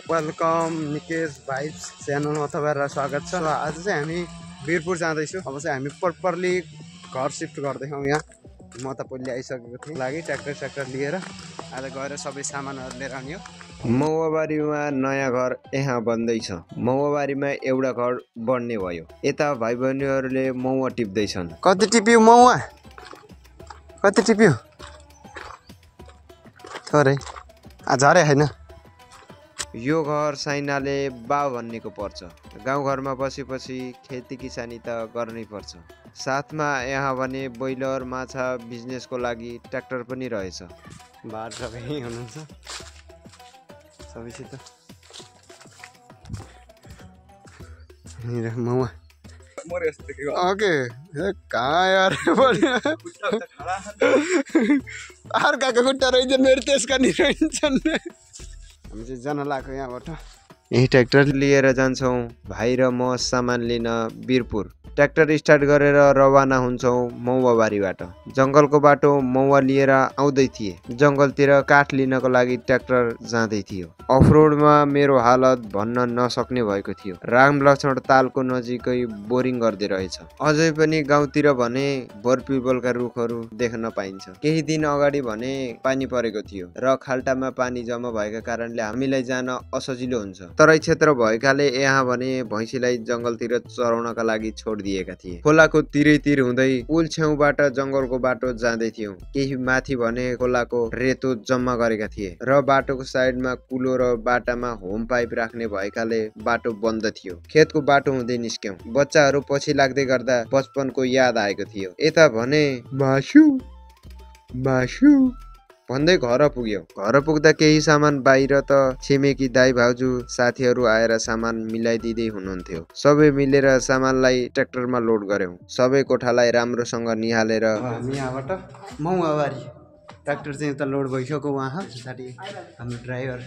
Welcome Nikesh vibes च्यानलमा तपाईँहरूलाई स्वागत छ। आज चाहिँ हामी वीरपुर जाँदैछौँ। अब चाहिँ हामी प्रपरली घर सिफ्ट गर्दैछौँ। यहाँ म त पहिले आइसकेको थिएँ लागि ट्र्याक्टर लिएर आज गएर सबै सामानहरू लिएर आउने हो। मौवाबारीमा नयाँ घर यहाँ बन्दैछ। मौवाबारीमा एउटा घर बन्ने भयो। यता भाइ बहिनीहरूले मौवा टिप्दैछन्। कति टिप्यो मौवा? कति टिप्यो? थोरै झरे होइन। यो घर साइनाले बा भन्नेको पर्छ। गाउँघरमा बसेपछि खेती किसानी त गर्नै पर्छ। साथमा यहाँ भने ब्रोइलर माछा बिजनेसको लागि ट्र्याक्टर पनि रहेछ। बार सबै हुनुहुन्छ सबैसित। मौवा ओके कहाँ यार अर्काको खुट्टा रहेछ मेरो त्यसका नि रहन्छन्। हामी चाहिँ जान लाग्यो यहाँबाट। यही ट्र्याक्टर लिएर जान्छौँ भाइ र म सामान लिन वीरपुर। ट्र्याक्टर स्टार्ट गरेर रवाना हुन्छौँ मौवाबारीबाट। जङ्गलको बाटो मौवा लिएर आउँदै थिए। जङ्गलतिर काठ लिनको लागि ट्र्याक्टर जाँदै थियो। अफरोडमा मेरो हालत भन्न नसक्ने भएको थियो। राम लक्ष्मण तालको नजिकै बोरिङ गर्दै रहेछ। अझै पनि गाउँतिर भने बोरपिपलका रुखहरू देख्न पाइन्छ। केही दिन अगाडि भने पानी परेको थियो र खाल्टामा पानी जम्मा भएका कारणले हामीलाई जान असजिलो हुन्छ। तराई क्षेत्र भएकाले यहाँ भने भैँसीलाई जङ्गलतिर चराउनका लागि छोडिदिएका थिए। खोलाको तिरैतिर हुँदै पुल छेउबाट जङ्गलको बाटो जाँदै थियौँ। केही माथि भने खोलाको रेतो जम्मा गरेका थिए र बाटोको साइडमा कुलो र बाटामा होम पाइप राख्ने भएकाले बाटो बन्द थियो। खेतको बाटो हुँदै निस्क्यौँ। बच्चाहरू पछि लाग्दै गर्दा बचपनको याद आएको थियो। यता भने मासु मासु भन्दै घर पुग्यो। घर पुग्दा केही सामान बाहिर त छिमेकी दाइ भाउजू साथीहरू आएर सामान मिलाइदिँदै हुनुहुन्थ्यो। सबै मिलेर सामानलाई ट्र्याक्टरमा लोड गर्यौं। सबै कोठालाई राम्रोसँग निहालेर हामी यहाँबाट मौवाबारी ट्र्याक्टर चाहिँ यता लोड भइसक्यो। उहाँ हाम्रो ड्राइभर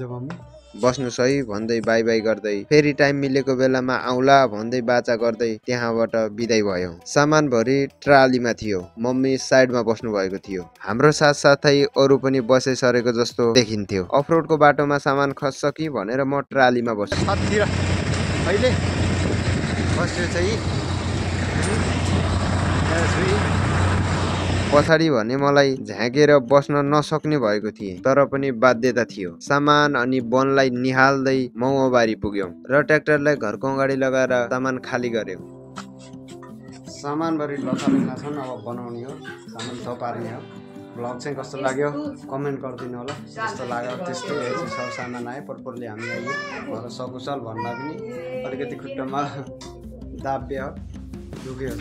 मम्मी बस्नुहोस् है भन्दै बाई बाई गर्दै फेरि टाइम मिलेको बेलामा आउला भन्दै बाचा गर्दै त्यहाँबाट बिदाई भयौँ। सामान भरि ट्रालीमा थियो। मम्मी साइडमा बस्नु भएको थियो। हाम्रो साथसाथै अरू पनि बसे सरेको जस्तो देखिन्थ्यो। अफरोडको बाटोमा सामान खस्छ कि भनेर म ट्रालीमा बस्छु। अहिले बस्यो चाहिँ पछाडि भने मलाई झाँकेर बस्न नसक्ने भएको थिए, तर पनि बाध्यता थियो। सामान अनि वनलाई निहाल्दै मौवाबारी पुग्यौं र ट्र्याक्टरलाई घरको अगाडि लगाएर सामान खाली गर्यौं। सामान भरि लथालिङ्गा छन्। अब बनाउने हो, सामान थपार्ने हो। ब्लग चाहिँ कस्तो लाग्यो कमेन्ट गरिदिनु होला। जस्तो लाग्यो त्यस्तै सब सामान आयो। प्रपरली हामी आइयो। घर सकुशल भन्दा पनि अलिकति खुट्टामा दाब्यो दुख्यो।